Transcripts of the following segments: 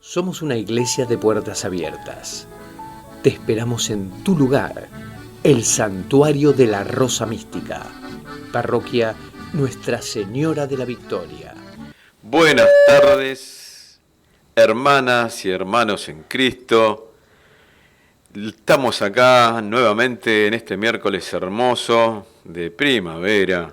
Somos una iglesia de puertas abiertas. Te esperamos en tu lugar, el Santuario de la Rosa Mística, Parroquia Nuestra Señora de la Victoria. Buenas tardes, hermanas y hermanos en Cristo. Estamos acá nuevamente en este miércoles hermoso de primavera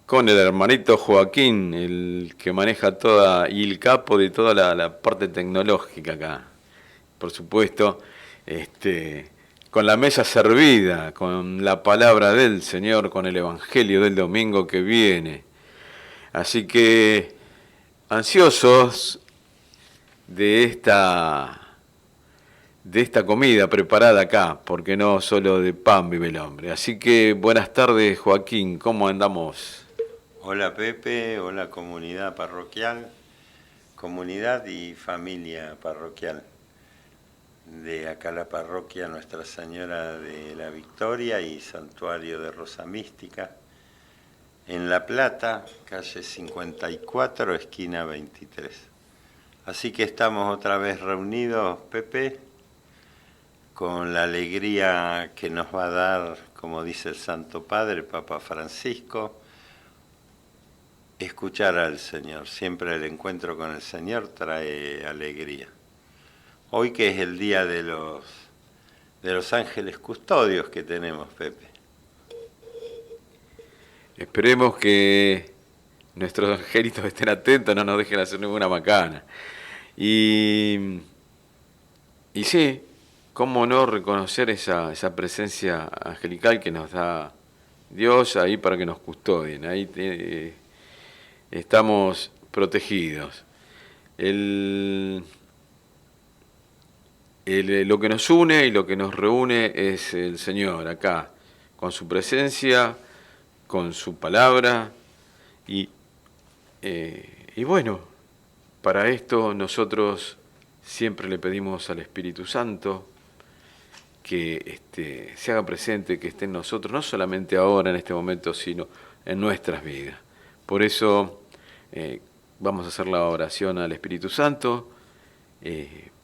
con el hermanito Joaquín, el que maneja toda y el capo de toda la parte tecnológica acá. Por supuesto, con la mesa servida, con la palabra del Señor, con el Evangelio del domingo que viene. Así que ansiosos de esta comida preparada acá, porque no solo de pan vive el hombre. Así que buenas tardes, Joaquín, ¿cómo andamos? Hola Pepe, hola comunidad parroquial, comunidad y familia parroquial. De acá la parroquia Nuestra Señora de la Victoria y Santuario de Rosa Mística, en La Plata, calle 54, esquina 23. Así que estamos otra vez reunidos, Pepe, con la alegría que nos va a dar, como dice el Santo Padre, Papa Francisco, escuchar al Señor. Siempre el encuentro con el Señor trae alegría. Hoy que es el día de los ángeles custodios que tenemos, Pepe. Esperemos que nuestros angelitos estén atentos, no nos dejen hacer ninguna macana. Y sí, cómo no reconocer esa presencia angelical que nos da Dios ahí para que nos custodien. Ahí estamos protegidos. Lo que nos une y lo que nos reúne es el Señor acá, con su presencia, con su palabra y bueno, para esto nosotros siempre le pedimos al Espíritu Santo que se haga presente, que esté en nosotros, no solamente ahora en este momento, sino en nuestras vidas. Por eso vamos a hacer la oración al Espíritu Santo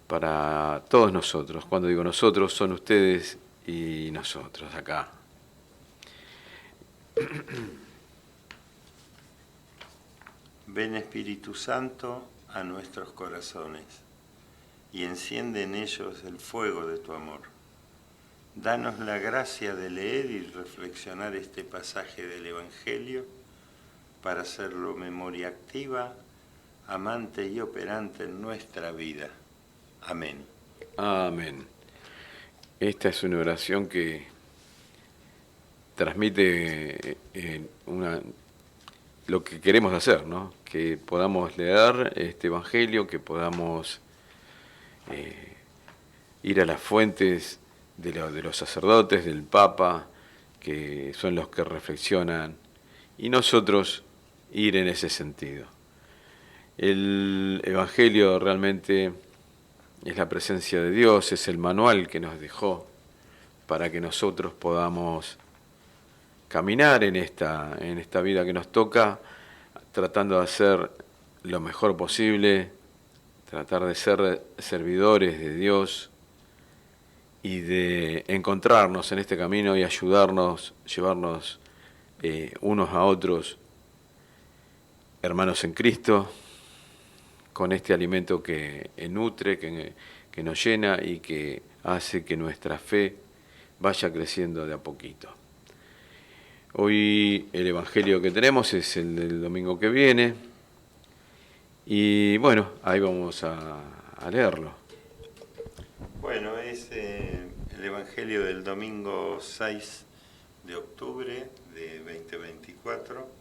para todos nosotros. Cuando digo nosotros, son ustedes y nosotros acá. Ven Espíritu Santo a nuestros corazones y enciende en ellos el fuego de tu amor. Danos la gracia de leer y reflexionar este pasaje del Evangelio para hacerlo memoria activa, amante y operante en nuestra vida. Amén. Amén. Esta es una oración que transmite lo que queremos hacer, ¿no? Que podamos leer este Evangelio, que podamos ir a las fuentes de los sacerdotes, del Papa, que son los que reflexionan, y nosotros ir en ese sentido. El Evangelio realmente es la presencia de Dios, es el manual que nos dejó para que nosotros podamos caminar en esta vida que nos toca, tratando de hacer lo mejor posible, tratar de ser servidores de Dios y de encontrarnos en este camino y ayudarnos, llevarnos unos a otros, hermanos en Cristo, con este alimento que nutre, que nos llena y que hace que nuestra fe vaya creciendo de a poquito. Hoy el Evangelio que tenemos es el del domingo que viene y bueno, ahí vamos a leerlo. Bueno, es el Evangelio del domingo 6 de octubre de 2024,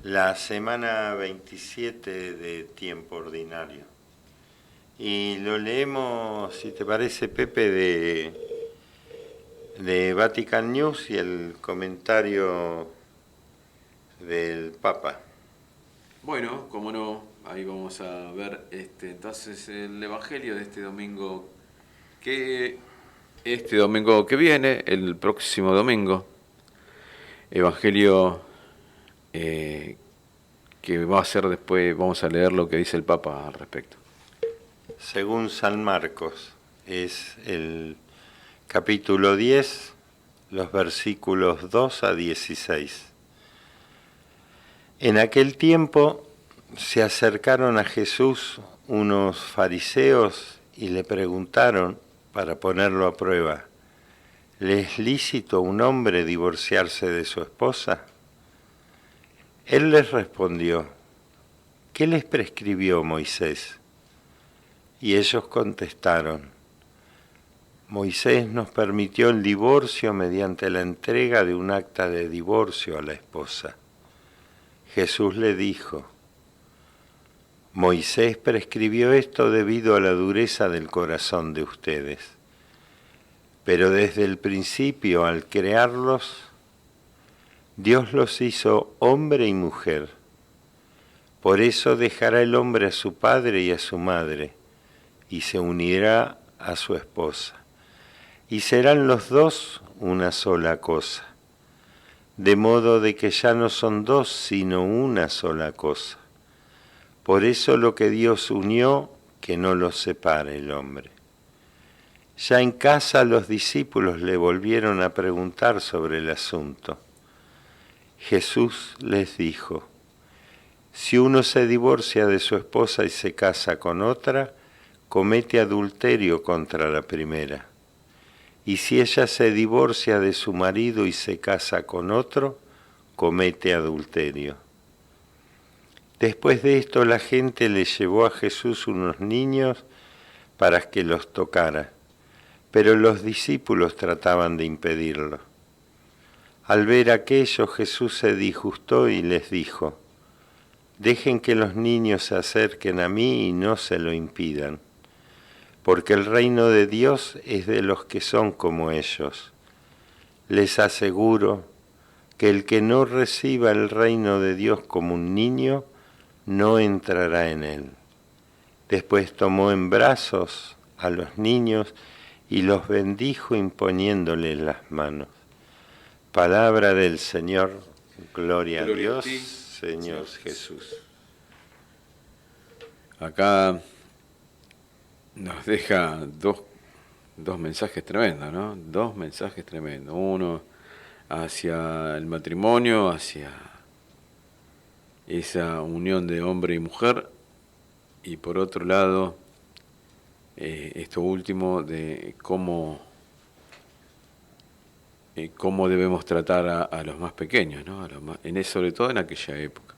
la semana 27 de tiempo ordinario. Y lo leemos, si te parece, Pepe, de Vatican News y el comentario del Papa. Bueno, como no, ahí vamos a ver entonces el Evangelio de este domingo que viene, el próximo domingo. Evangelio que va a ser después, vamos a leer lo que dice el Papa al respecto. según San Marcos. Es el capítulo 10, los versículos 2 a 16. En aquel tiempo se acercaron a Jesús unos fariseos y le preguntaron, para ponerlo a prueba, ¿le es lícito a un hombre divorciarse de su esposa? Él les respondió, ¿qué les prescribió Moisés? Y ellos contestaron, Moisés nos permitió el divorcio mediante la entrega de un acta de divorcio a la esposa. Jesús le dijo, Moisés prescribió esto debido a la dureza del corazón de ustedes. Pero desde el principio, al crearlos, Dios los hizo hombre y mujer. Por eso dejará el hombre a su padre y a su madre, y se unirá a su esposa. Y serán los dos una sola cosa. De modo de que ya no son dos, sino una sola cosa. Por eso lo que Dios unió, que no lo separe el hombre. Ya en casa los discípulos le volvieron a preguntar sobre el asunto. Jesús les dijo, si uno se divorcia de su esposa y se casa con otra, comete adulterio contra la primera. Y si ella se divorcia de su marido y se casa con otro, comete adulterio. Después de esto la gente le llevó a Jesús unos niños para que los tocara, pero los discípulos trataban de impedirlo. Al ver aquello, Jesús se disgustó y les dijo, dejen que los niños se acerquen a mí y no se lo impidan, porque el reino de Dios es de los que son como ellos. Les aseguro que el que no reciba el reino de Dios como un niño, no entrará en él. Después tomó en brazos a los niños y los bendijo imponiéndoles las manos. Palabra del Señor, gloria a Dios, Señor Jesús. Acá nos deja dos mensajes tremendos, ¿no? Dos mensajes tremendos. Uno hacia el matrimonio, hacia esa unión de hombre y mujer, y por otro lado, esto último de cómo debemos tratar a los más pequeños, ¿no? Sobre todo en aquella época.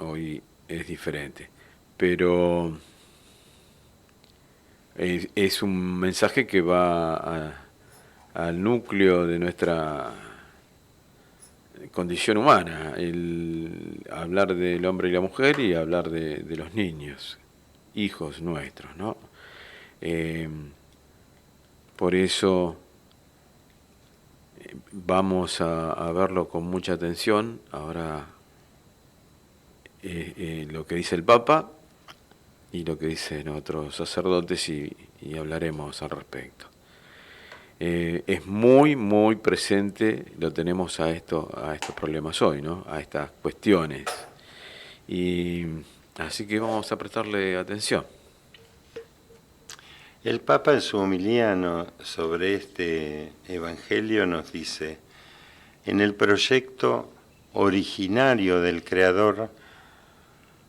Hoy es diferente, pero es un mensaje que va al núcleo de nuestra condición humana, el hablar del hombre y la mujer y hablar de los niños, hijos nuestros, ¿no? Por eso vamos a verlo con mucha atención. Ahora lo que dice el Papa y lo que dicen otros sacerdotes y hablaremos al respecto. Es muy, muy presente, lo tenemos a estos problemas hoy, ¿no? A estas cuestiones. Y así que vamos a prestarle atención. El Papa en su homilía sobre este Evangelio nos dice, en el proyecto originario del Creador,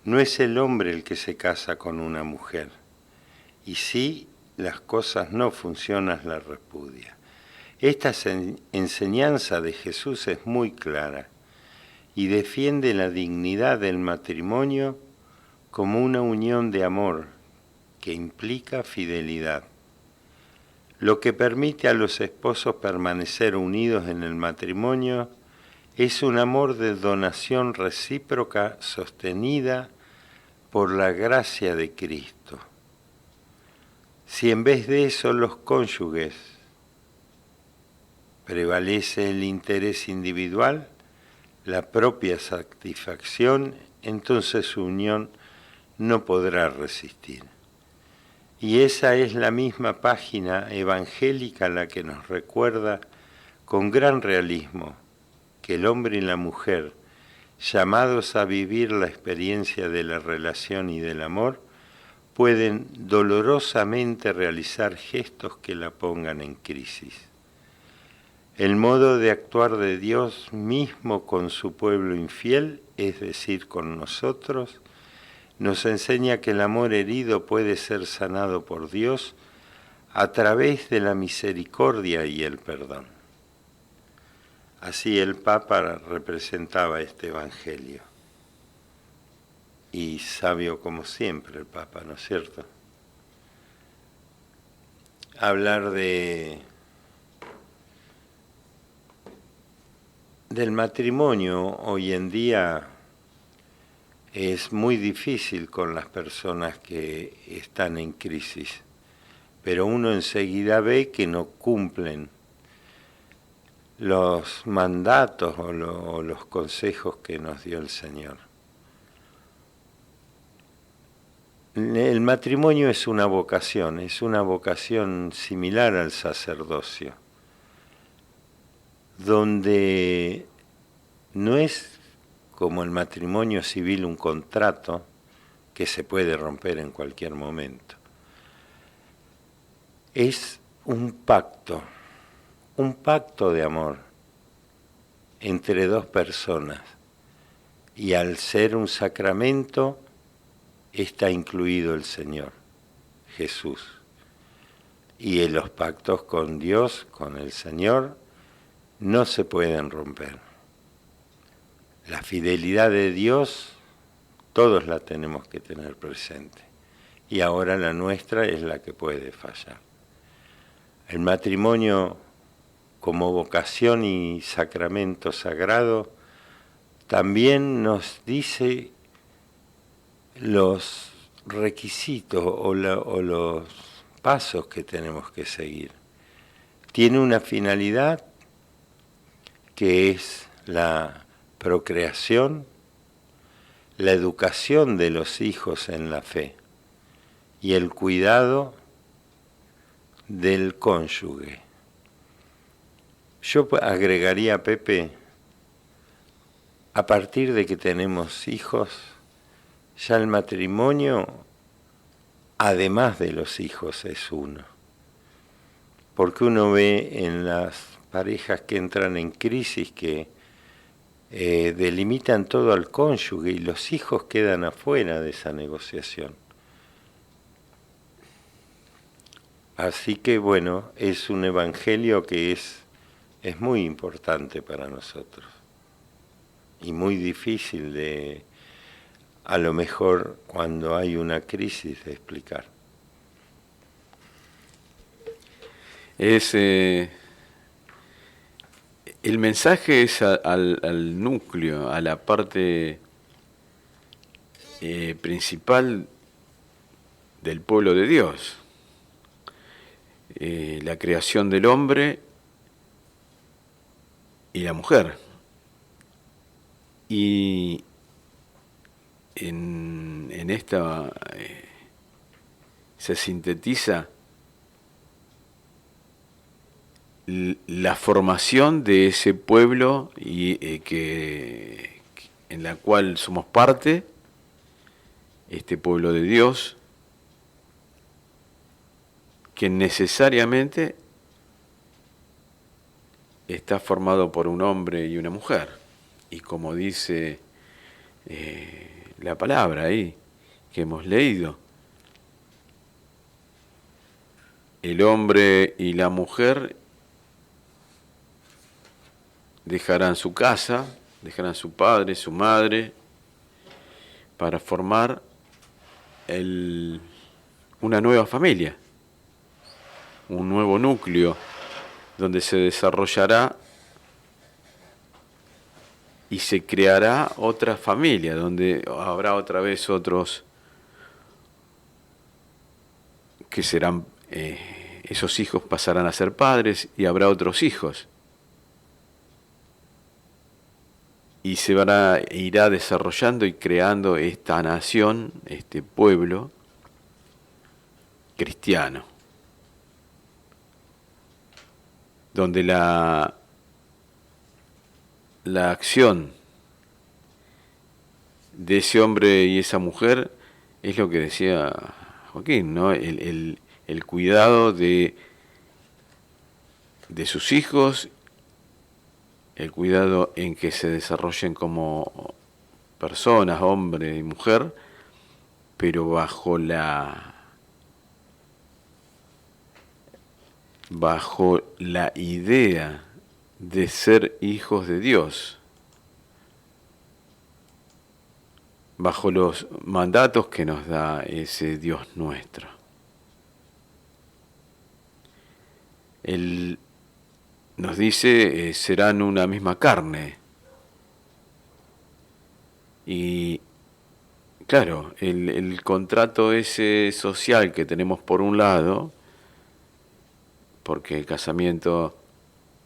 no es el hombre el que se casa con una mujer, y si las cosas no funcionan, la repudia. Esta enseñanza de Jesús es muy clara y defiende la dignidad del matrimonio como una unión de amor que implica fidelidad. Lo que permite a los esposos permanecer unidos en el matrimonio es un amor de donación recíproca sostenida por la gracia de Cristo. Si en vez de eso los cónyuges prevalece el interés individual, la propia satisfacción, entonces su unión no podrá resistir. Y esa es la misma página evangélica la que nos recuerda con gran realismo que el hombre y la mujer, llamados a vivir la experiencia de la relación y del amor, pueden dolorosamente realizar gestos que la pongan en crisis. El modo de actuar de Dios mismo con su pueblo infiel, es decir, con nosotros, nos enseña que el amor herido puede ser sanado por Dios a través de la misericordia y el perdón. Así el Papa representaba este Evangelio. Y sabio como siempre el Papa, ¿no es cierto? Hablar del matrimonio hoy en día es muy difícil con las personas que están en crisis, pero uno enseguida ve que no cumplen los mandatos o los consejos que nos dio el Señor. El matrimonio es una vocación similar al sacerdocio, donde no es como el matrimonio civil un contrato que se puede romper en cualquier momento. Es un pacto de amor entre dos personas, y al ser un sacramento está incluido el Señor, Jesús. Y en los pactos con Dios, con el Señor, no se pueden romper. La fidelidad de Dios, todos la tenemos que tener presente. Y ahora la nuestra es la que puede fallar. El matrimonio como vocación y sacramento sagrado también nos dice los requisitos o los pasos que tenemos que seguir. Tiene una finalidad que es la procreación, la educación de los hijos en la fe y el cuidado del cónyuge. Yo agregaría, Pepe, a partir de que tenemos hijos, ya el matrimonio, además de los hijos, es uno. Porque uno ve en las parejas que entran en crisis que delimitan todo al cónyuge y los hijos quedan afuera de esa negociación. Así que bueno, es un evangelio que es muy importante para nosotros y muy difícil de, a lo mejor cuando hay una crisis, de explicar. El mensaje es al núcleo, a la parte principal del pueblo de Dios. La creación del hombre y la mujer. Y en esta se sintetiza la formación de ese pueblo y en la cual somos parte, este pueblo de Dios, que necesariamente está formado por un hombre y una mujer. Y como dice la palabra ahí que hemos leído, el hombre y la mujer dejarán su casa, dejarán su padre, su madre, para formar una nueva familia, un nuevo núcleo, donde se desarrollará y se creará otra familia, donde habrá otra vez otros que serán, esos hijos pasarán a ser padres y habrá otros hijos. Y se irá desarrollando y creando esta nación, este pueblo cristiano, donde la acción de ese hombre y esa mujer es lo que decía Joaquín, ¿no? El cuidado de sus hijos, el cuidado en que se desarrollen como personas, hombre y mujer, pero bajo la idea de ser hijos de Dios, bajo los mandatos que nos da ese Dios nuestro. Él nos dice, serán una misma carne. Y claro, el contrato ese social que tenemos por un lado, porque el casamiento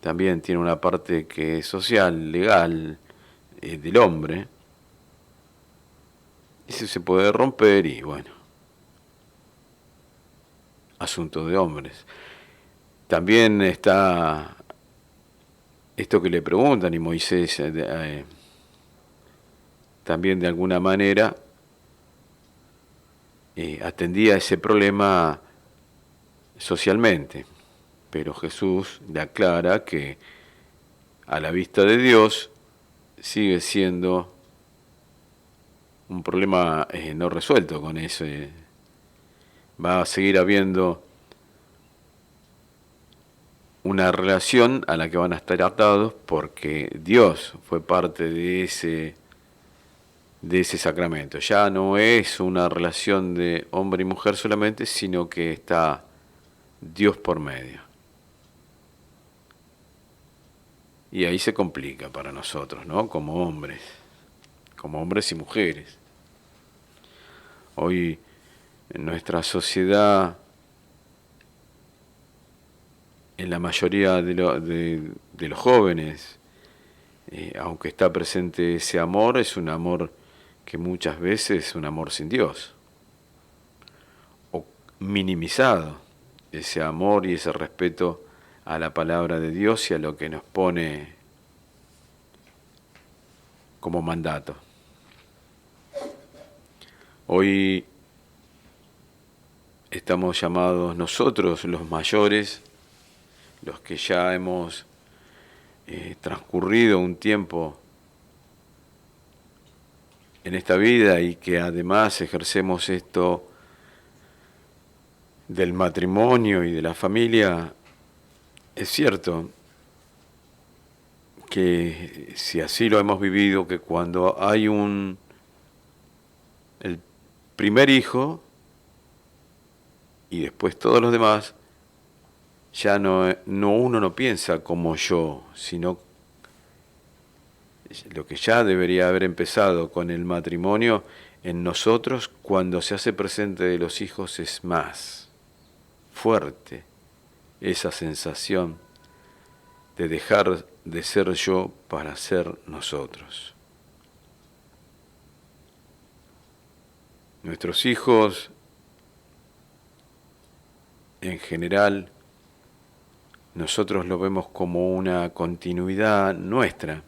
también tiene una parte que es social, legal, del hombre, ese se puede romper y bueno, asunto de hombres. También está esto que le preguntan y Moisés también de alguna manera atendía ese problema socialmente, pero Jesús le aclara que a la vista de Dios sigue siendo un problema no resuelto con ese. Va a seguir habiendo una relación a la que van a estar atados porque Dios fue parte de ese sacramento. Ya no es una relación de hombre y mujer solamente, sino que está Dios por medio. Y ahí se complica para nosotros, ¿no? Como hombres y mujeres. Hoy en nuestra sociedad, en la mayoría de los jóvenes, aunque está presente ese amor, es un amor que muchas veces es un amor sin Dios, o minimizado ese amor y ese respeto a la palabra de Dios y a lo que nos pone como mandato. Hoy estamos llamados nosotros, los mayores, los que ya hemos transcurrido un tiempo en esta vida y que además ejercemos esto del matrimonio y de la familia, es cierto que si así lo hemos vivido, que cuando hay el primer hijo y después todos los demás, ya uno no piensa como yo, sino lo que ya debería haber empezado con el matrimonio en nosotros cuando se hace presente de los hijos es más fuerte esa sensación de dejar de ser yo para ser nosotros. Nuestros hijos en general nosotros lo vemos como una continuidad nuestra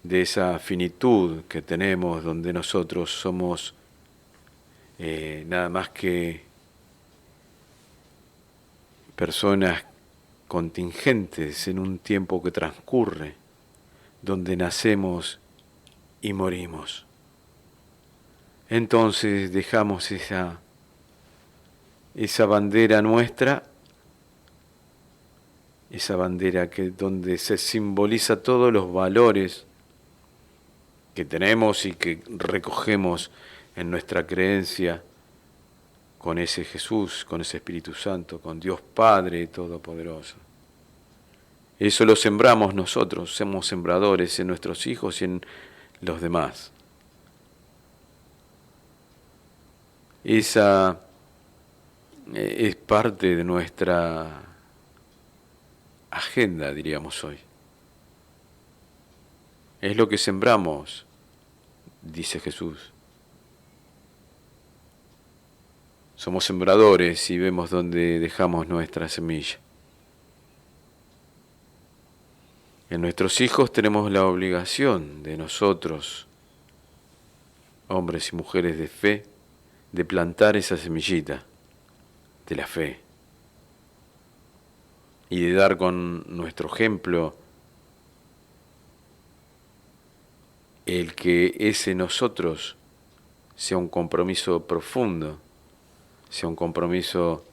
de esa finitud que tenemos, donde nosotros somos nada más que personas contingentes en un tiempo que transcurre, donde nacemos y morimos. Entonces dejamos esa bandera nuestra, esa bandera donde se simboliza todos los valores que tenemos y que recogemos en nuestra creencia con ese Jesús, con ese Espíritu Santo, con Dios Padre Todopoderoso. Eso lo sembramos nosotros, somos sembradores en nuestros hijos y en los demás. Esa es parte de nuestra agenda, diríamos hoy. Es lo que sembramos, dice Jesús. Somos sembradores y vemos dónde dejamos nuestra semilla. En nuestros hijos tenemos la obligación de nosotros, hombres y mujeres de fe, de plantar esa semillita de la fe y de dar con nuestro ejemplo el que ese nosotros sea un compromiso profundo, sea un compromiso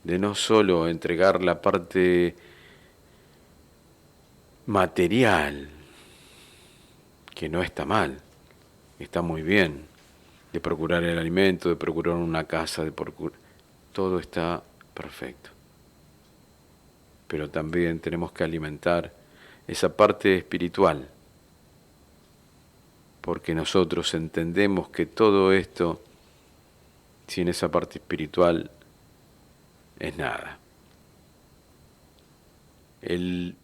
de no solo entregar la parte material, que no está mal, está muy bien, de procurar el alimento, de procurar una casa, todo está perfecto. Pero también tenemos que alimentar esa parte espiritual, porque nosotros entendemos que todo esto, sin esa parte espiritual, es nada. El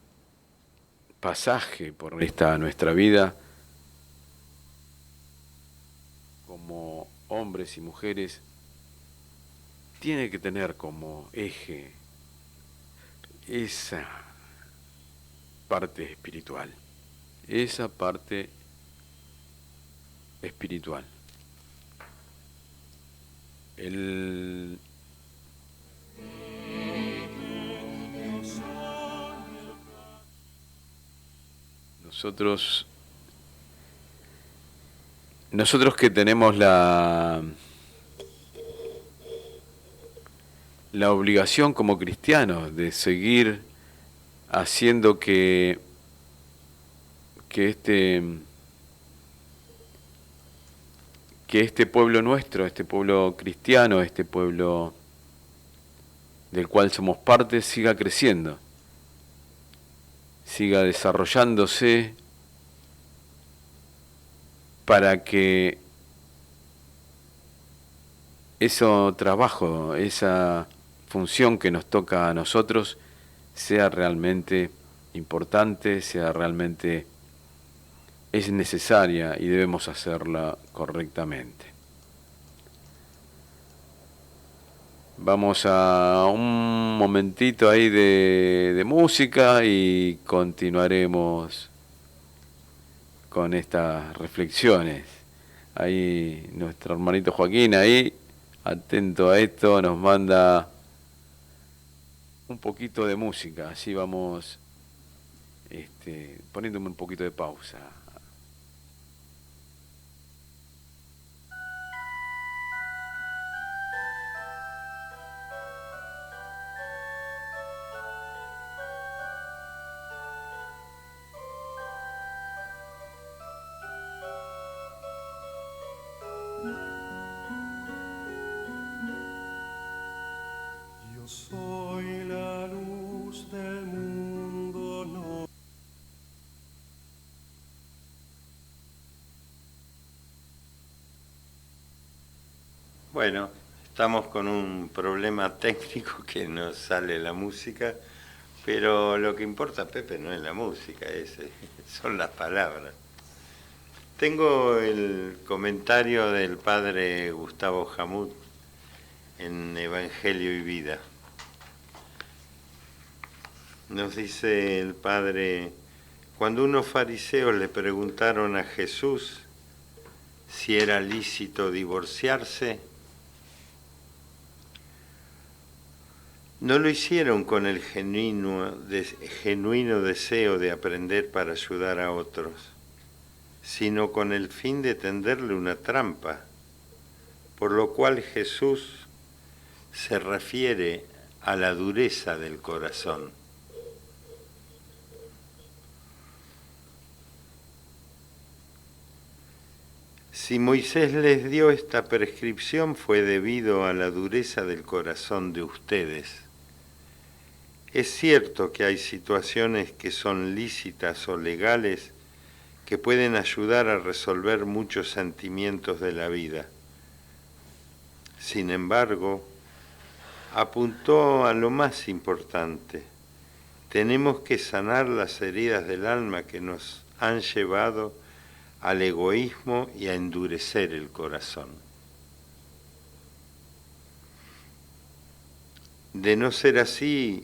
pasaje por esta nuestra vida, como hombres y mujeres, tiene que tener como eje esa parte espiritual, esa parte espiritual. Nosotros que tenemos la obligación como cristianos de seguir haciendo que este pueblo nuestro, este pueblo cristiano, este pueblo del cual somos parte, siga creciendo, siga desarrollándose, para que ese trabajo, esa función que nos toca a nosotros, sea realmente importante, sea realmente es necesaria y debemos hacerla correctamente. Vamos a un momentito ahí de música y continuaremos con estas reflexiones. Ahí nuestro hermanito Joaquín, ahí, atento a esto, nos manda un poquito de música, así vamos poniéndome un poquito de pausa. Soy la luz del mundo, no. Bueno, estamos con un problema técnico que no sale la música, pero lo que importa, Pepe, no es la música, son las palabras. Tengo el comentario del padre Gustavo Jamut en Evangelio y Vida. Nos dice el padre, cuando unos fariseos le preguntaron a Jesús si era lícito divorciarse, no lo hicieron con el genuino deseo de aprender para ayudar a otros, sino con el fin de tenderle una trampa, por lo cual Jesús se refiere a la dureza del corazón. Si Moisés les dio esta prescripción fue debido a la dureza del corazón de ustedes. Es cierto que hay situaciones que son lícitas o legales que pueden ayudar a resolver muchos sentimientos de la vida. Sin embargo, apuntó a lo más importante. Tenemos que sanar las heridas del alma que nos han llevado al egoísmo y a endurecer el corazón. De no ser así,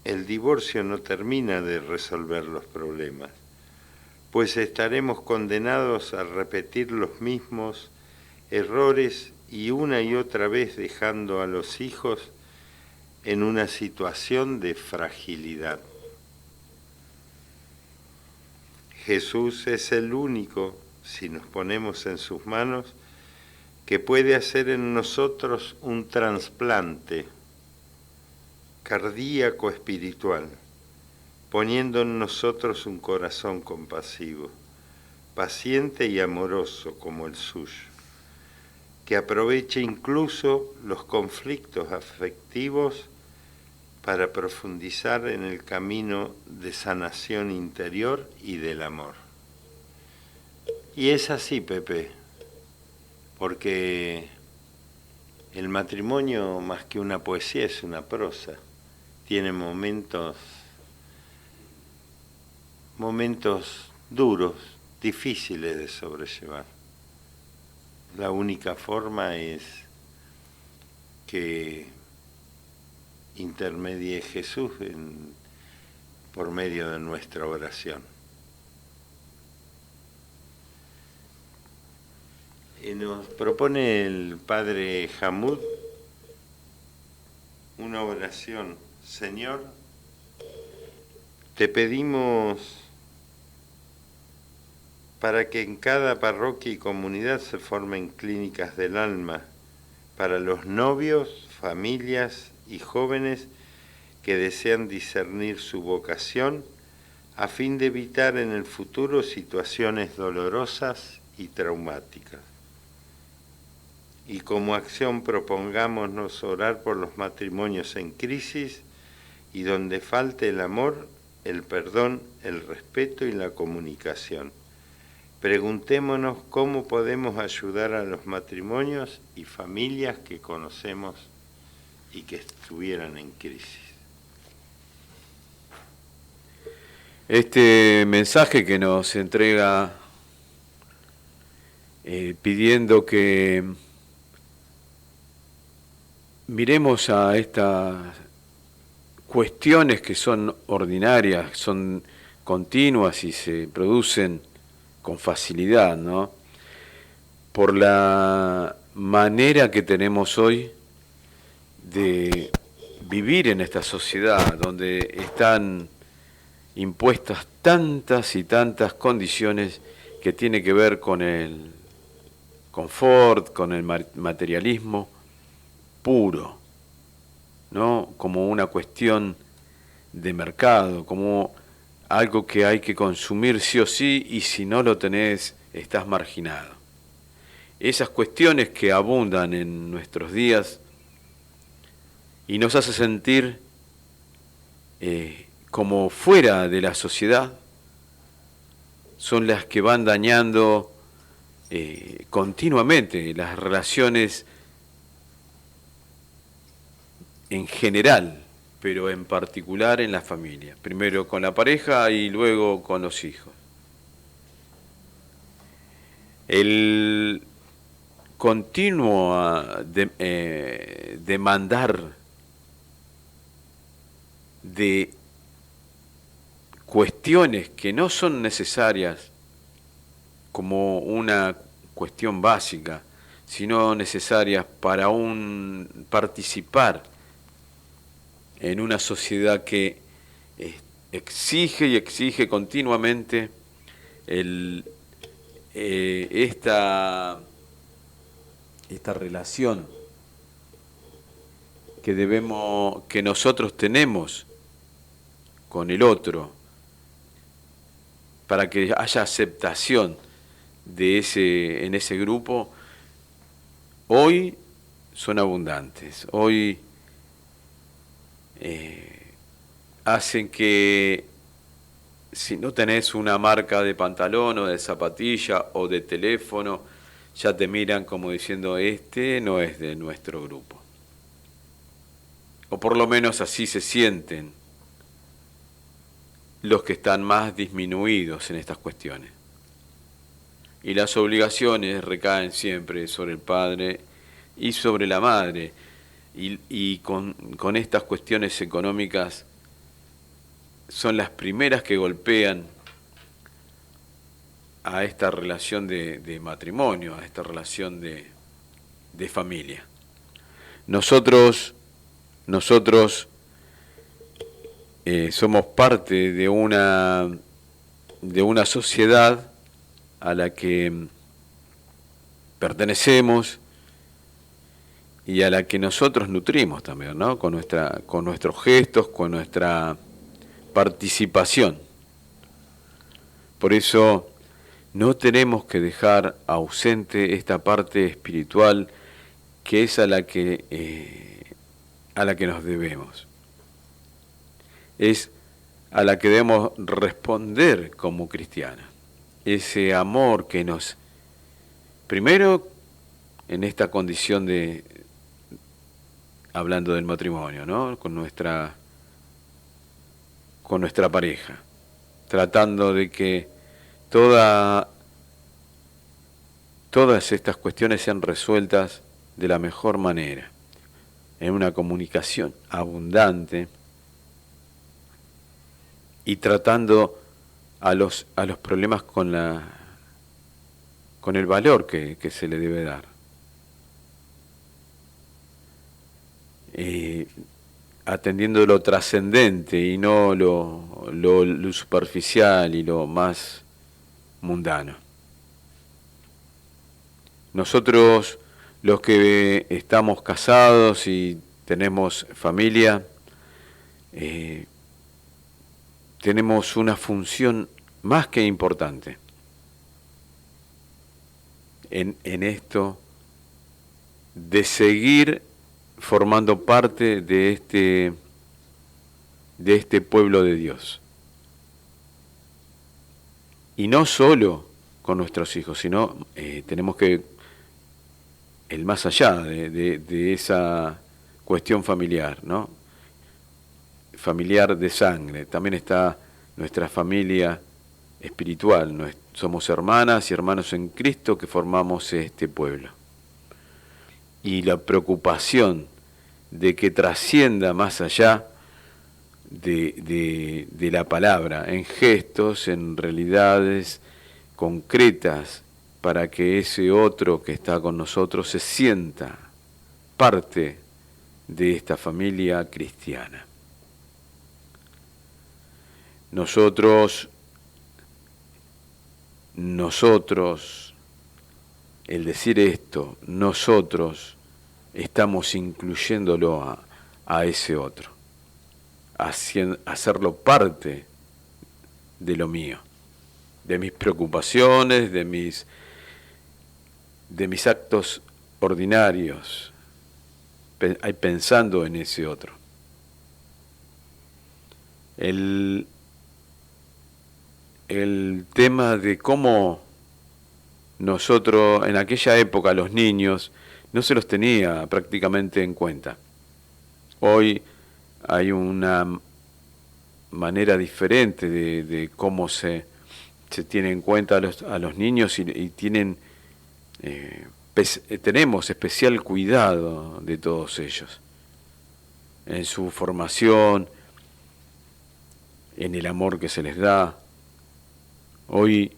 el divorcio no termina de resolver los problemas, pues estaremos condenados a repetir los mismos errores y una y otra vez dejando a los hijos en una situación de fragilidad. Jesús es el único, si nos ponemos en sus manos, que puede hacer en nosotros un trasplante cardíaco espiritual, poniendo en nosotros un corazón compasivo, paciente y amoroso como el suyo, que aproveche incluso los conflictos afectivos para profundizar en el camino de sanación interior y del amor. Y es así, Pepe, porque el matrimonio, más que una poesía, es una prosa. Tiene momentos duros, difíciles de sobrellevar. La única forma es que intermedie Jesús por medio de nuestra oración. Nos propone el Padre Hamud una oración. Señor, te pedimos para que en cada parroquia y comunidad se formen clínicas del alma para los novios, familias y jóvenes que desean discernir su vocación a fin de evitar en el futuro situaciones dolorosas y traumáticas. Y como acción propongámonos orar por los matrimonios en crisis y donde falte el amor, el perdón, el respeto y la comunicación. Preguntémonos cómo podemos ayudar a los matrimonios y familias que conocemos y que estuvieran en crisis. Este mensaje que nos entrega pidiendo que miremos a estas cuestiones que son ordinarias, son continuas y se producen con facilidad, ¿no? Por la manera que tenemos hoy de vivir en esta sociedad, donde están impuestas tantas y tantas condiciones que tiene que ver con el confort, con el materialismo puro, ¿no? Como una cuestión de mercado, como algo que hay que consumir sí o sí, y si no lo tenés, estás marginado. Esas cuestiones que abundan en nuestros días y nos hace sentir como fuera de la sociedad, son las que van dañando continuamente las relaciones en general, pero en particular en la familia. Primero con la pareja y luego con los hijos. El continuo demandar de cuestiones que no son necesarias como una cuestión básica, sino necesarias para participar en una sociedad que exige y exige continuamente esta relación que nosotros tenemos con el otro, para que haya aceptación en ese grupo, hoy son abundantes. Hoy hacen que si no tenés una marca de pantalón o de zapatilla o de teléfono, ya te miran como diciendo, este no es de nuestro grupo. O por lo menos así se sienten los que están más disminuidos en estas cuestiones. Y las obligaciones recaen siempre sobre el padre y sobre la madre. Y con estas cuestiones económicas son las primeras que golpean a esta relación de matrimonio, a esta relación de de familia. Nosotros somos parte de una sociedad a la que pertenecemos y a la que nosotros nutrimos también, ¿no? Con nuestros gestos, con nuestra participación. Por eso no tenemos que dejar ausente esta parte espiritual que es a la que nos debemos. Es a la que debemos responder como cristianos. Ese amor que nos, primero en esta condición de, hablando del matrimonio, ¿no? Con nuestra pareja, tratando de que todas estas cuestiones sean resueltas de la mejor manera, en una comunicación abundante y tratando a los problemas con el valor que se le debe dar. Atendiendo lo trascendente y no lo superficial y lo más mundano. Nosotros, los que estamos casados y tenemos familia, tenemos una función más que importante en esto de seguir formando parte de este pueblo de Dios. Y no solo con nuestros hijos, sino tenemos que, el más allá de esa cuestión familiar, ¿no? Familiar de sangre, también está nuestra familia espiritual. Somos hermanas y hermanos en Cristo que formamos este pueblo. Y la preocupación de que trascienda más allá de la palabra, en gestos, en realidades concretas, para que ese otro que está con nosotros se sienta parte de esta familia cristiana. Nosotros, el decir esto, nosotros estamos incluyéndolo a ese otro, hacerlo parte de lo mío, de mis preocupaciones, de mis actos ordinarios, pensando en ese otro. El tema de cómo nosotros, en aquella época, los niños, no se los tenía prácticamente en cuenta. Hoy hay una manera diferente de cómo se tiene en cuenta a los niños y tenemos especial cuidado de todos ellos, en su formación, en el amor que se les da. Hoy,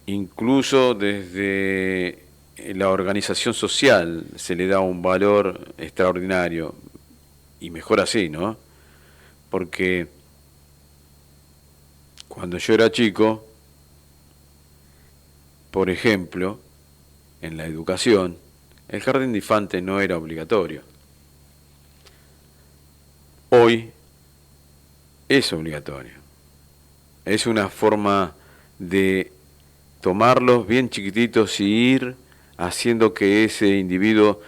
incluso desde la organización social se le da un valor extraordinario, y mejor así, ¿no? Porque cuando yo era chico, por ejemplo, en la educación, el jardín de infantes no era obligatorio. Hoy es obligatorio. Es una forma de tomarlos bien chiquititos y ir haciendo que ese individuo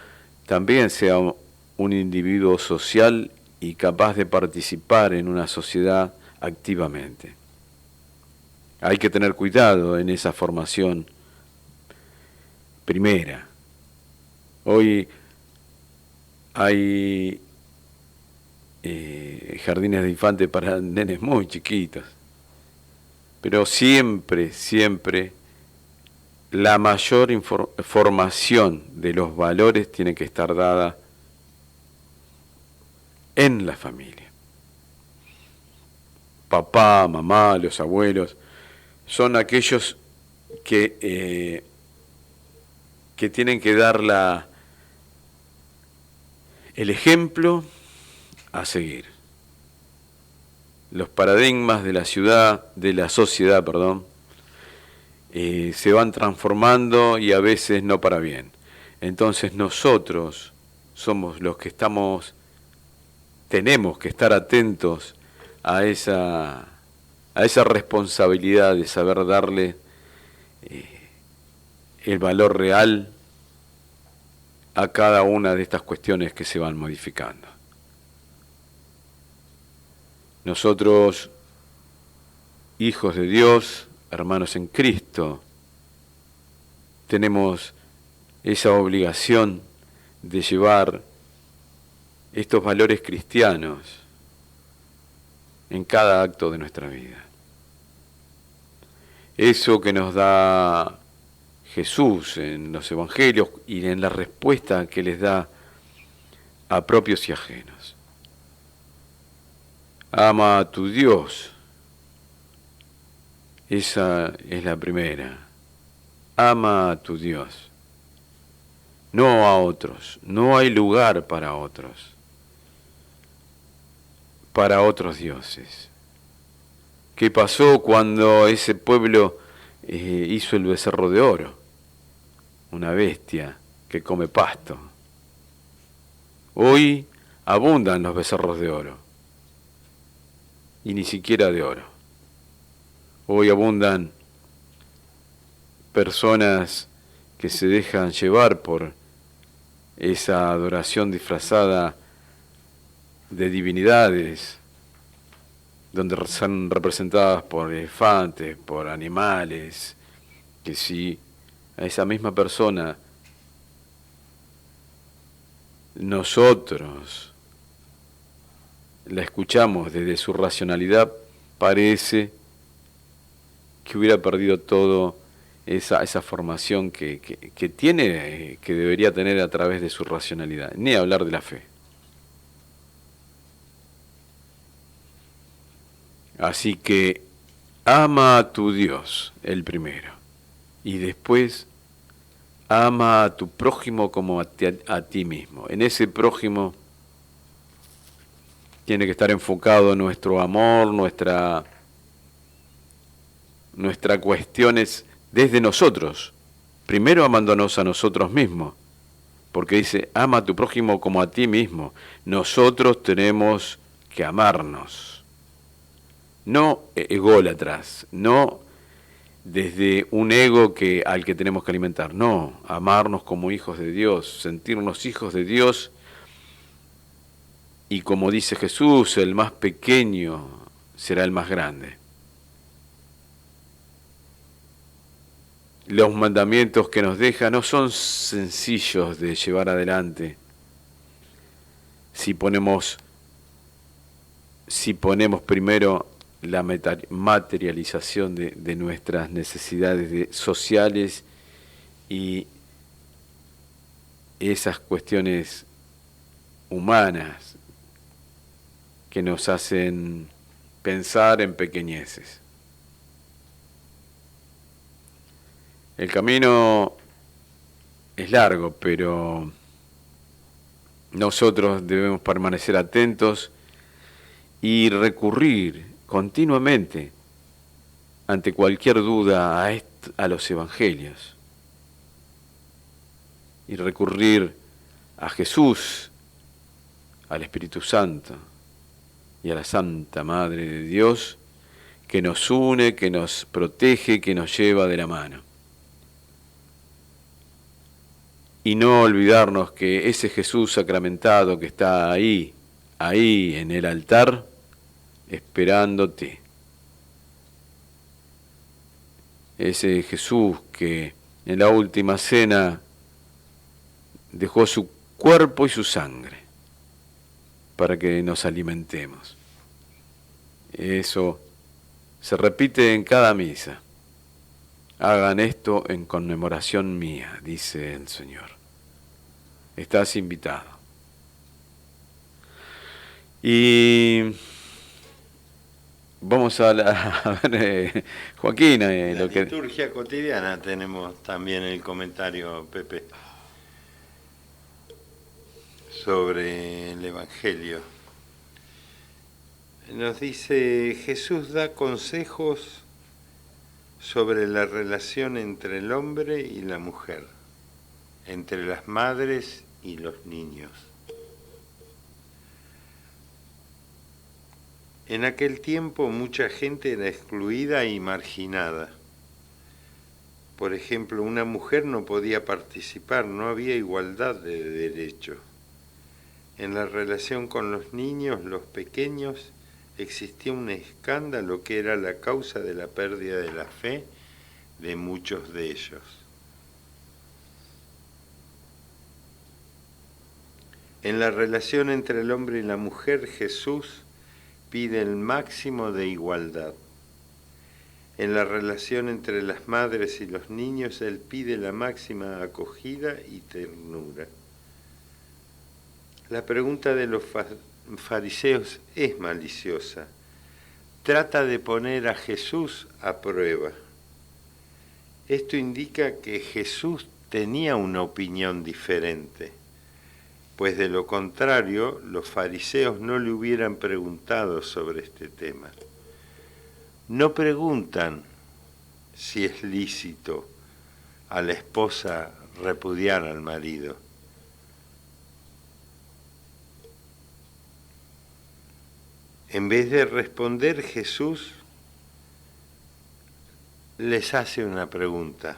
también sea un individuo social y capaz de participar en una sociedad activamente. Hay que tener cuidado en esa formación primera. Hoy hay jardines de infantes para nenes muy chiquitos, pero siempre la mayor formación de los valores tiene que estar dada en la familia. Papá, mamá, los abuelos son aquellos que que tienen que dar el ejemplo a seguir. Los paradigmas de la sociedad, se van transformando y a veces no para bien. Entonces nosotros somos los que tenemos que estar atentos a esa responsabilidad de saber darle el valor real a cada una de estas cuestiones que se van modificando. Nosotros, hijos de Dios, hermanos en Cristo, tenemos esa obligación de llevar estos valores cristianos en cada acto de nuestra vida. Eso que nos da Jesús en los evangelios y en la respuesta que les da a propios y ajenos. Ama a tu Dios. Esa es la primera. Ama a tu Dios. No a otros. No hay lugar para otros dioses. ¿Qué pasó cuando ese pueblo hizo el becerro de oro? Una bestia que come pasto. Hoy abundan los becerros de oro. Y ni siquiera de oro. Hoy abundan personas que se dejan llevar por esa adoración disfrazada de divinidades, donde son representadas por elefantes, por animales, que si a esa misma persona nosotros la escuchamos desde su racionalidad, parece que hubiera perdido todo esa formación que tiene, que debería tener a través de su racionalidad, ni hablar de la fe. Así que ama a tu Dios, el primero, y después ama a tu prójimo como a ti mismo. En ese prójimo tiene que estar enfocado nuestro amor, nuestra cuestión es desde nosotros, primero amándonos a nosotros mismos, porque dice, ama a tu prójimo como a ti mismo. Nosotros tenemos que amarnos, no ególatras, no desde un ego al que tenemos que alimentar, no, amarnos como hijos de Dios, sentirnos hijos de Dios, y como dice Jesús, el más pequeño será el más grande. Los mandamientos que nos deja no son sencillos de llevar adelante si ponemos primero la materialización de nuestras necesidades sociales y esas cuestiones humanas que nos hacen pensar en pequeñeces. El camino es largo, pero nosotros debemos permanecer atentos y recurrir continuamente ante cualquier duda a los evangelios. Y recurrir a Jesús, al Espíritu Santo y a la Santa Madre de Dios, que nos une, que nos protege, que nos lleva de la mano. Y no olvidarnos que ese Jesús sacramentado que está ahí en el altar, esperándote. Ese Jesús que en la última cena dejó su cuerpo y su sangre para que nos alimentemos. Eso se repite en cada misa. Hagan esto en conmemoración mía, dice el Señor. Estás invitado. Y Vamos a ver, Joaquín, La lo que... liturgia cotidiana tenemos también el comentario, Pepe, sobre el Evangelio. Nos dice, Jesús da consejos sobre la relación entre el hombre y la mujer, entre las madres y los niños. En aquel tiempo mucha gente era excluida y marginada. Por ejemplo, una mujer no podía participar, no había igualdad de derechos. En la relación con los niños, los pequeños, existía un escándalo que era la causa de la pérdida de la fe de muchos de ellos. En la relación entre el hombre y la mujer, Jesús pide el máximo de igualdad. En la relación entre las madres y los niños, Él pide la máxima acogida y ternura. La pregunta de los fariseos es maliciosa. Trata de poner a Jesús a prueba. Esto indica que Jesús tenía una opinión diferente, pues de lo contrario, los fariseos no le hubieran preguntado sobre este tema. No preguntan si es lícito a la esposa repudiar al marido. En vez de responder, Jesús les hace una pregunta.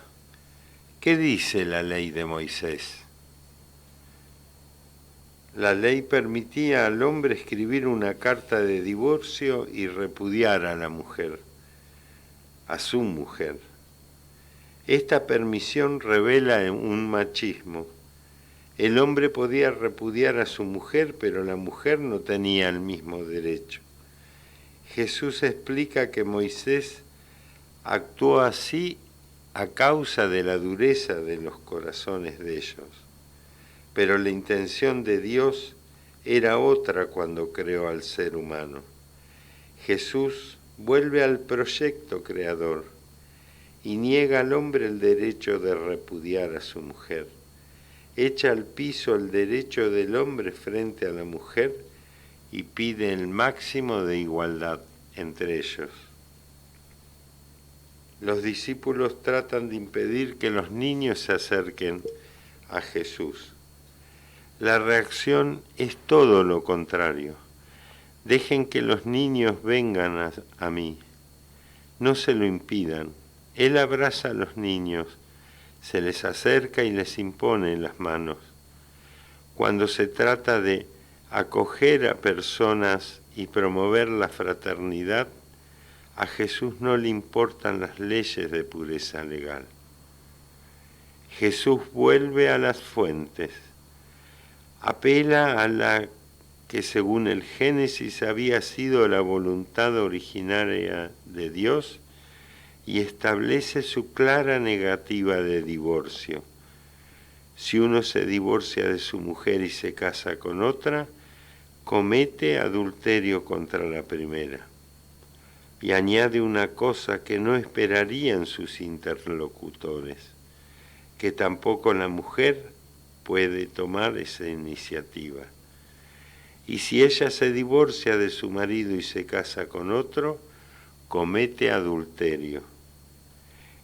¿Qué dice la ley de Moisés? La ley permitía al hombre escribir una carta de divorcio y repudiar a la mujer, a su mujer. Esta permisión revela un machismo. El hombre podía repudiar a su mujer, pero la mujer no tenía el mismo derecho. Jesús explica que Moisés actuó así a causa de la dureza de los corazones de ellos. Pero la intención de Dios era otra cuando creó al ser humano. Jesús vuelve al proyecto creador y niega al hombre el derecho de repudiar a su mujer. Echa al piso el derecho del hombre frente a la mujer y pide el máximo de igualdad entre ellos. Los discípulos tratan de impedir que los niños se acerquen a Jesús. La reacción es todo lo contrario. Dejen que los niños vengan a mí. No se lo impidan. Él abraza a los niños, se les acerca y les impone las manos. Cuando se trata de acoger a personas y promover la fraternidad, a Jesús no le importan las leyes de pureza legal. Jesús vuelve a las fuentes. Apela a la que según el Génesis había sido la voluntad originaria de Dios y establece su clara negativa de divorcio. Si uno se divorcia de su mujer y se casa con otra, comete adulterio contra la primera. Y añade una cosa que no esperarían sus interlocutores, que tampoco la mujer puede tomar esa iniciativa. Y si ella se divorcia de su marido y se casa con otro, comete adulterio.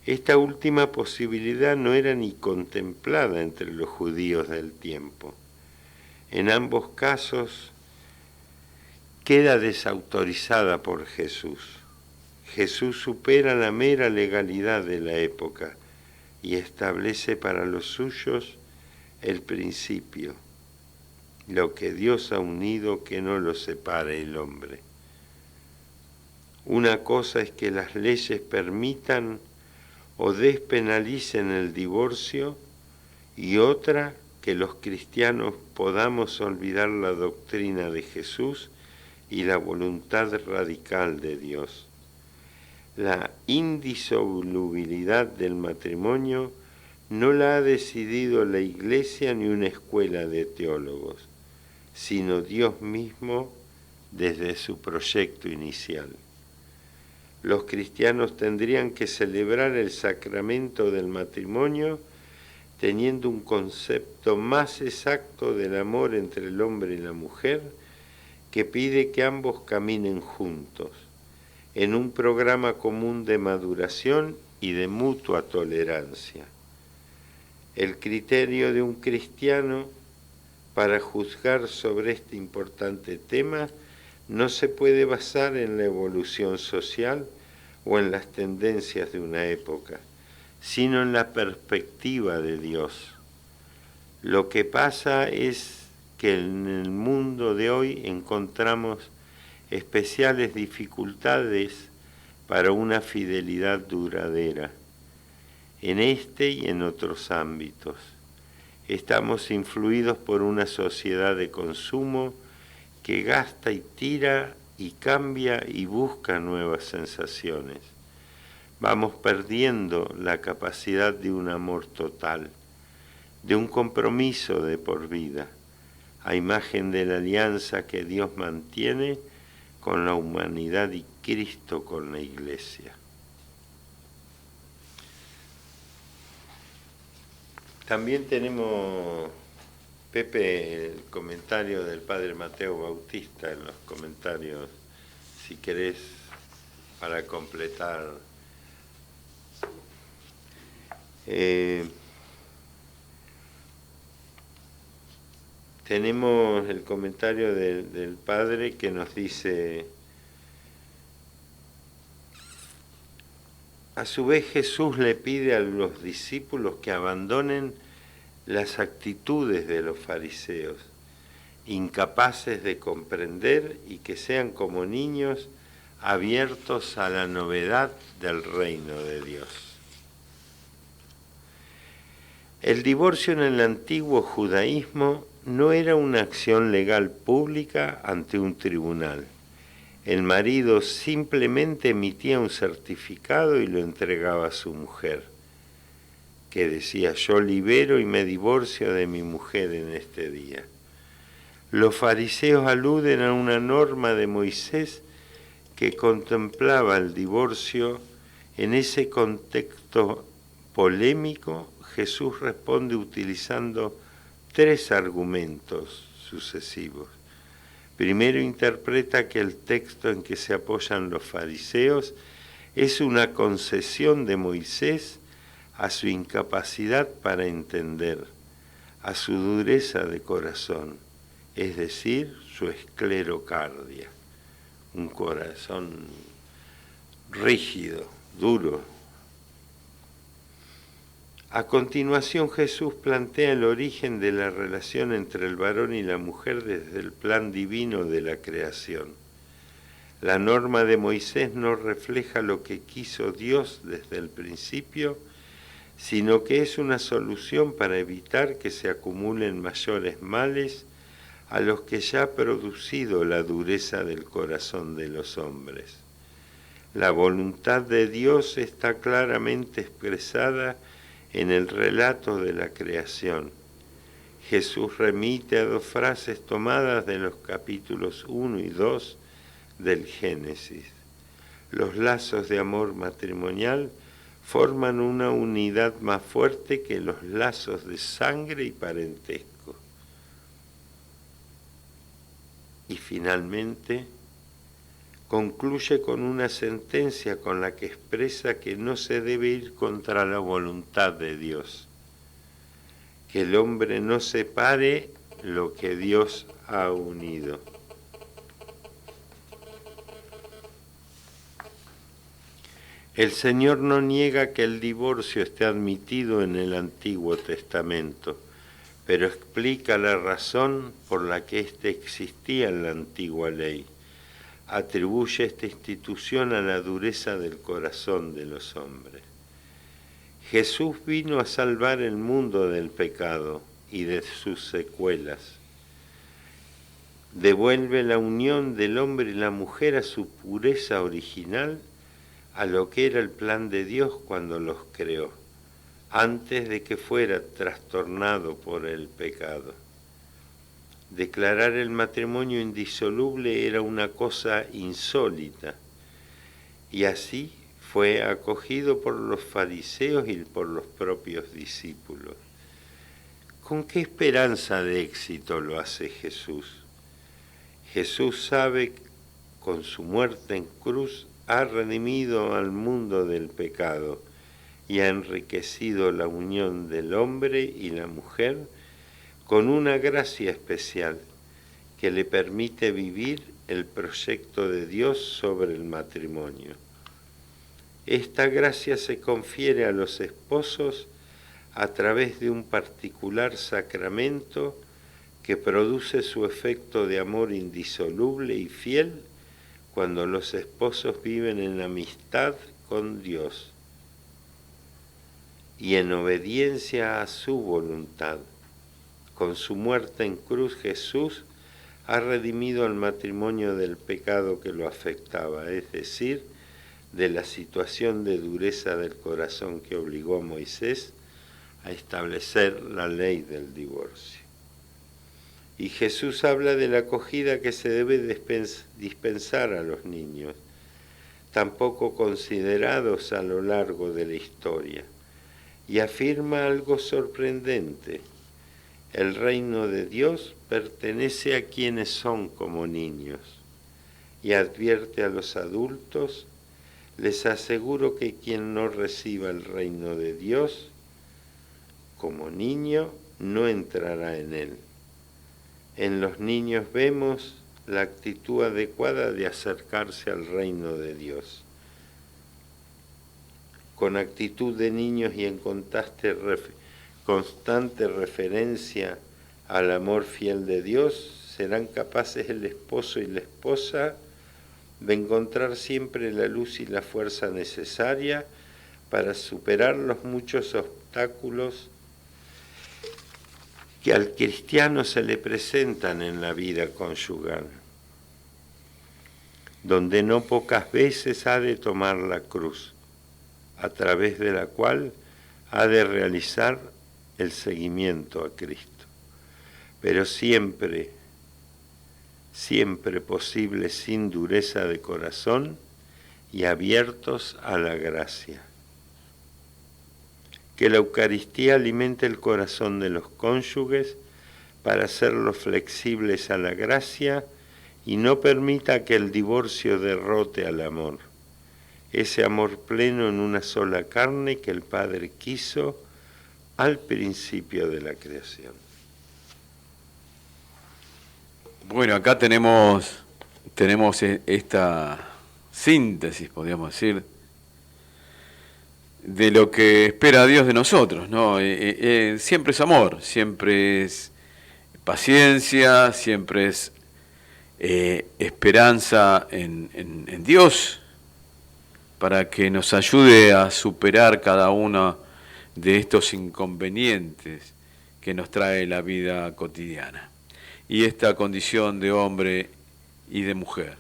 Esta última posibilidad no era ni contemplada entre los judíos del tiempo. En ambos casos queda desautorizada por Jesús. Jesús supera la mera legalidad de la época y establece para los suyos el principio, lo que Dios ha unido que no lo separe el hombre. Una cosa es que las leyes permitan o despenalicen el divorcio y otra que los cristianos podamos olvidar la doctrina de Jesús y la voluntad radical de Dios. La indisolubilidad del matrimonio no la ha decidido la Iglesia ni una escuela de teólogos, sino Dios mismo desde su proyecto inicial. Los cristianos tendrían que celebrar el sacramento del matrimonio teniendo un concepto más exacto del amor entre el hombre y la mujer, que pide que ambos caminen juntos, en un programa común de maduración y de mutua tolerancia. El criterio de un cristiano para juzgar sobre este importante tema no se puede basar en la evolución social o en las tendencias de una época, sino en la perspectiva de Dios. Lo que pasa es que en el mundo de hoy encontramos especiales dificultades para una fidelidad duradera, en este y en otros ámbitos. Estamos influidos por una sociedad de consumo que gasta y tira y cambia y busca nuevas sensaciones. Vamos perdiendo la capacidad de un amor total, de un compromiso de por vida, a imagen de la alianza que Dios mantiene con la humanidad y Cristo con la Iglesia. También tenemos, Pepe, el comentario del Padre Mateo Bautista en los comentarios, si querés, para completar. Tenemos el comentario del Padre que nos dice: a su vez Jesús le pide a los discípulos que abandonen las actitudes de los fariseos, incapaces de comprender, y que sean como niños abiertos a la novedad del reino de Dios. El divorcio en el antiguo judaísmo no era una acción legal pública ante un tribunal. El marido simplemente emitía un certificado y lo entregaba a su mujer, que decía: yo libero y me divorcio de mi mujer en este día. Los fariseos aluden a una norma de Moisés que contemplaba el divorcio. En ese contexto polémico, Jesús responde utilizando 3 argumentos sucesivos. Primero, interpreta que el texto en que se apoyan los fariseos es una concesión de Moisés a su incapacidad para entender, a su dureza de corazón, es decir, su esclerocardia, un corazón rígido, duro. A continuación, Jesús plantea el origen de la relación entre el varón y la mujer desde el plan divino de la creación. La norma de Moisés no refleja lo que quiso Dios desde el principio, sino que es una solución para evitar que se acumulen mayores males a los que ya ha producido la dureza del corazón de los hombres. La voluntad de Dios está claramente expresada en el relato de la creación. Jesús remite a 2 frases tomadas de los capítulos 1 y 2 del Génesis. Los lazos de amor matrimonial forman una unidad más fuerte que los lazos de sangre y parentesco. Y finalmente, concluye con una sentencia con la que expresa que no se debe ir contra la voluntad de Dios, que el hombre no separe lo que Dios ha unido. El Señor no niega que el divorcio esté admitido en el Antiguo Testamento, pero explica la razón por la que éste existía en la antigua ley. Atribuye esta institución a la dureza del corazón de los hombres. Jesús vino a salvar el mundo del pecado y de sus secuelas. Devuelve la unión del hombre y la mujer a su pureza original, a lo que era el plan de Dios cuando los creó, antes de que fuera trastornado por el pecado. Declarar el matrimonio indisoluble era una cosa insólita. y así fue acogido por los fariseos y por los propios discípulos. ¿Con qué esperanza de éxito lo hace Jesús? Jesús sabe que con su muerte en cruz ha redimido al mundo del pecado y ha enriquecido la unión del hombre y la mujer con una gracia especial que le permite vivir el proyecto de Dios sobre el matrimonio. Esta gracia se confiere a los esposos a través de un particular sacramento que produce su efecto de amor indisoluble y fiel cuando los esposos viven en amistad con Dios y en obediencia a su voluntad. Con su muerte en cruz, Jesús ha redimido al matrimonio del pecado que lo afectaba, es decir, de la situación de dureza del corazón que obligó a Moisés a establecer la ley del divorcio. Y Jesús habla de la acogida que se debe dispensar a los niños, tan poco considerados a lo largo de la historia, y afirma algo sorprendente: el reino de Dios pertenece a quienes son como niños, y advierte a los adultos: les aseguro que quien no reciba el reino de Dios como niño no entrará en él. En los niños vemos la actitud adecuada de acercarse al reino de Dios. Con actitud de niños y en constante referencia al amor fiel de Dios, serán capaces el esposo y la esposa de encontrar siempre la luz y la fuerza necesaria para superar los muchos obstáculos que al cristiano se le presentan en la vida conyugal, donde no pocas veces ha de tomar la cruz, a través de la cual ha de realizar el seguimiento a Cristo, pero siempre posible sin dureza de corazón y abiertos a la gracia. Que la Eucaristía alimente el corazón de los cónyuges para hacerlos flexibles a la gracia y no permita que el divorcio derrote al amor, ese amor pleno en una sola carne que el Padre quiso al principio de la creación. Bueno, acá tenemos esta síntesis, podríamos decir, de lo que espera Dios de nosotros, ¿no? Siempre es amor, siempre es paciencia, siempre es esperanza en Dios, para que nos ayude a superar cada uno de estos inconvenientes que nos trae la vida cotidiana y esta condición de hombre y de mujer.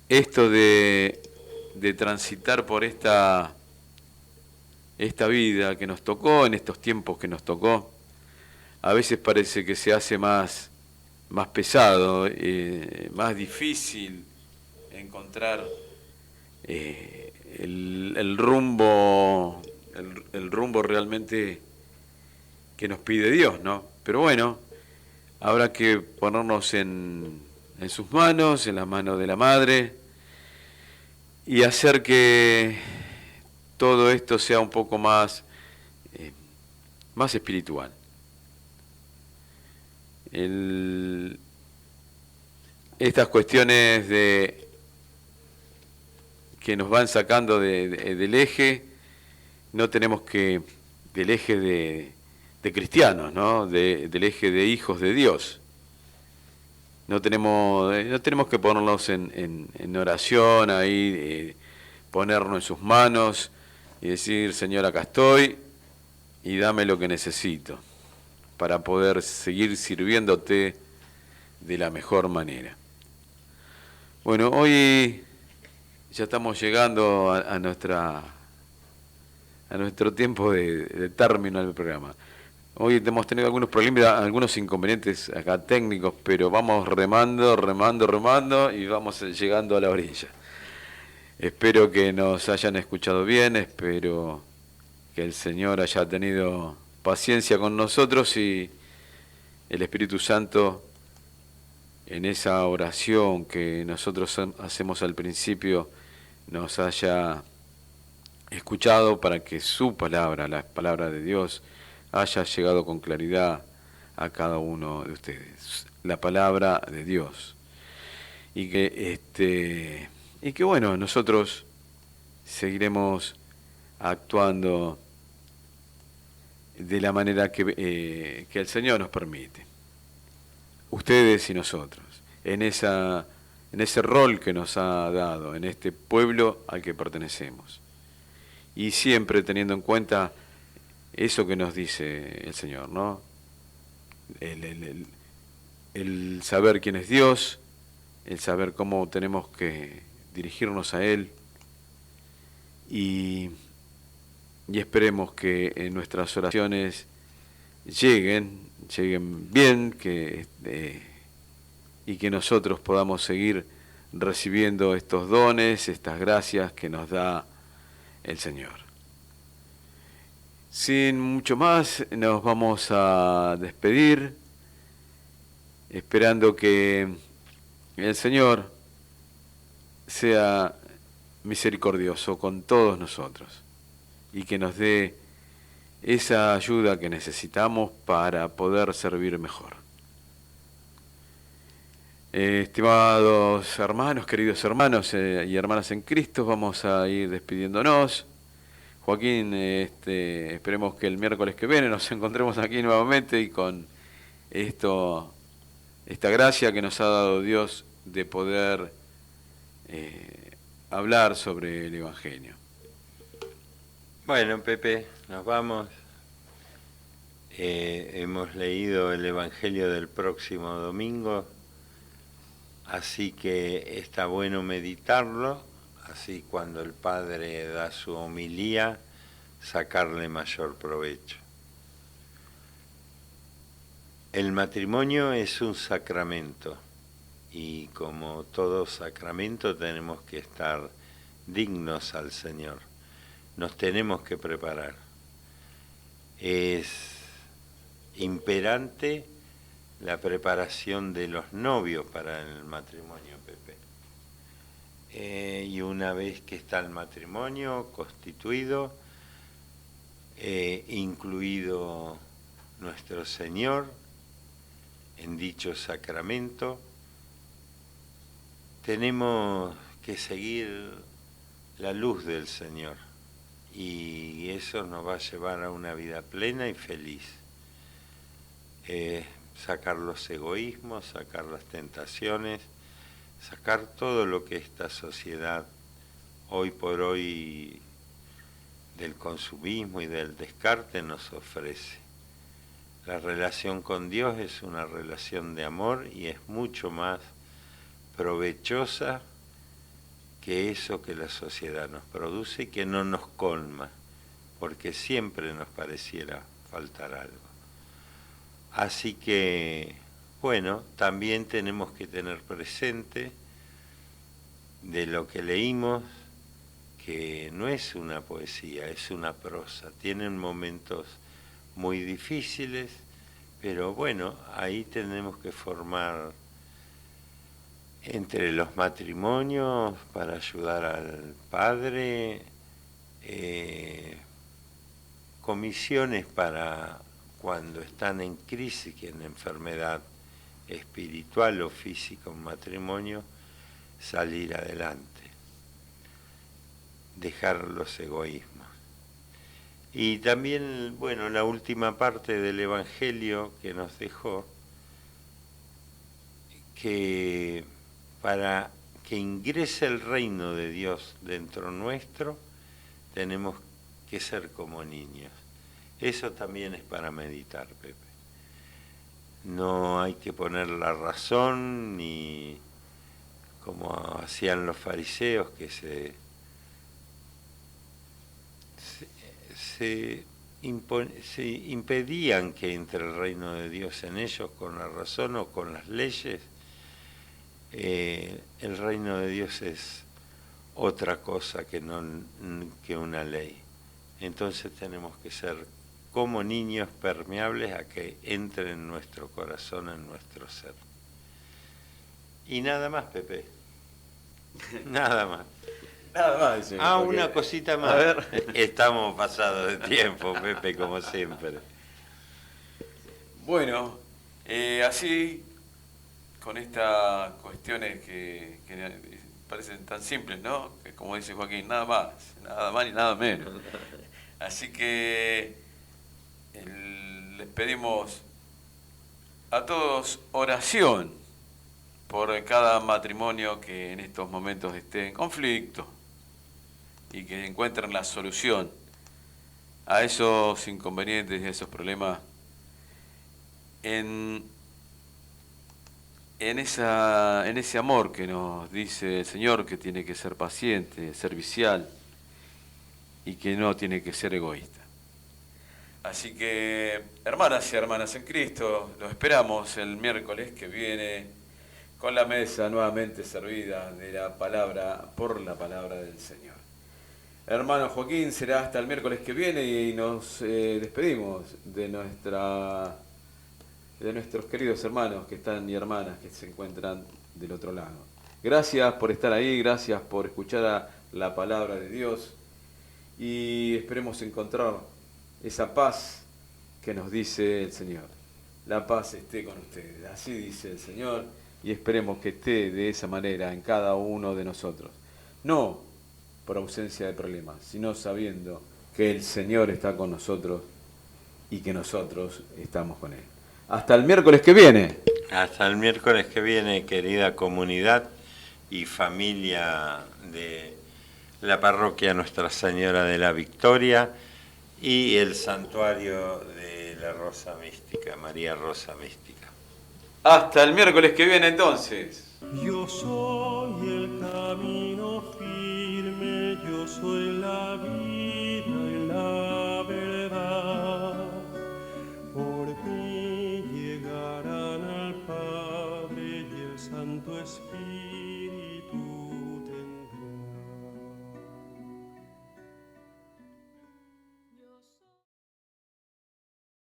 Esto de transitar por esta vida que nos tocó, en estos tiempos que nos tocó, a veces parece que se hace más pesado, más difícil encontrar el rumbo realmente que nos pide Dios, ¿no? Pero bueno, habrá que ponernos en sus manos, en las manos de la Madre, y hacer que todo esto sea un poco más espiritual. Estas cuestiones que nos van sacando del eje, no tenemos que, del eje de cristianos, ¿no? Del eje de hijos de Dios. No tenemos que ponernos en oración ahí, ponernos en sus manos y decir: Señor, acá estoy y dame lo que necesito para poder seguir sirviéndote de la mejor manera. Bueno, hoy ya estamos llegando a nuestro tiempo de término del programa. Hoy hemos tenido algunos problemas, algunos inconvenientes acá técnicos, pero vamos remando y vamos llegando a la orilla. Espero que nos hayan escuchado bien, espero que el Señor haya tenido paciencia con nosotros y el Espíritu Santo en esa oración que nosotros hacemos al principio nos haya escuchado para que su palabra, la palabra de Dios, haya llegado con claridad a cada uno de ustedes. La palabra de Dios. Y que bueno, nosotros seguiremos actuando de la manera que el Señor nos permite. Ustedes y nosotros, en ese rol que nos ha dado, en este pueblo al que pertenecemos. Y siempre teniendo en cuenta eso que nos dice el Señor, ¿no? El saber quién es Dios, el saber cómo tenemos que dirigirnos a Él y esperemos que en nuestras oraciones lleguen bien, y que nosotros podamos seguir recibiendo estos dones, estas gracias que nos da el Señor. Sin mucho más, nos vamos a despedir, esperando que el Señor sea misericordioso con todos nosotros y que nos dé esa ayuda que necesitamos para poder servir mejor. Estimados hermanos, queridos hermanos y hermanas en Cristo, vamos a ir despidiéndonos. Joaquín, esperemos que el miércoles que viene nos encontremos aquí nuevamente y con esta gracia que nos ha dado Dios de poder hablar sobre el Evangelio. Bueno, Pepe, nos vamos. Hemos leído el Evangelio del próximo domingo, así que está bueno meditarlo, así cuando el Padre da su homilía, sacarle mayor provecho. El matrimonio es un sacramento y como todo sacramento tenemos que estar dignos al Señor. Nos tenemos que preparar. Es imperante la preparación de los novios para el matrimonio, Pepe. Y una vez que está el matrimonio constituido, incluido nuestro Señor en dicho sacramento, tenemos que seguir la luz del Señor. Y eso nos va a llevar a una vida plena y feliz. Sacar los egoísmos, sacar las tentaciones, sacar todo lo que esta sociedad hoy por hoy del consumismo y del descarte nos ofrece. La relación con Dios es una relación de amor y es mucho más provechosa que eso que la sociedad nos produce y que no nos colma, porque siempre nos pareciera faltar algo. Así que, bueno, también tenemos que tener presente de lo que leímos, que no es una poesía, es una prosa. Tienen momentos muy difíciles, pero bueno, ahí tenemos que formar entre los matrimonios para ayudar al padre, comisiones para cuando están en crisis, en enfermedad espiritual o física, un matrimonio, salir adelante, dejar los egoísmos. Y también, bueno, la última parte del Evangelio que nos dejó, que para que ingrese el reino de Dios dentro nuestro, tenemos que ser como niños. Eso también es para meditar, Pepe. No hay que poner la razón, ni como hacían los fariseos, que se si impedían que entre el reino de Dios en ellos con la razón o con las leyes. El reino de Dios es otra cosa que una ley. Entonces tenemos que ser como niños permeables a que entre en nuestro corazón, en nuestro ser. Y nada más, Pepe. Nada más. Nada más, dice. Una cosita más. A ver. Estamos pasados de tiempo, Pepe, como siempre. Bueno, así, con estas cuestiones que parecen tan simples, ¿no? Que como dice Joaquín, nada más ni nada menos. Así que les pedimos a todos oración por cada matrimonio que en estos momentos esté en conflicto y que encuentren la solución a esos inconvenientes y a esos problemas en ese amor que nos dice el Señor, que tiene que ser paciente, servicial y que no tiene que ser egoísta. Así que, hermanas y hermanas en Cristo, los esperamos el miércoles que viene con la mesa nuevamente servida de la palabra, por la palabra del Señor. Hermano Joaquín, será hasta el miércoles que viene y nos despedimos de nuestros queridos hermanos que están y hermanas que se encuentran del otro lado. Gracias por estar ahí, gracias por escuchar la palabra de Dios y esperemos encontrar esa paz que nos dice el Señor. La paz esté con ustedes, así dice el Señor, y esperemos que esté de esa manera en cada uno de nosotros. No por ausencia de problemas, sino sabiendo que el Señor está con nosotros y que nosotros estamos con Él. Hasta el miércoles que viene. Hasta el miércoles que viene, querida comunidad y familia de la parroquia Nuestra Señora de la Victoria y el santuario de la Rosa Mística, María Rosa Mística. Hasta el miércoles que viene entonces. Yo soy el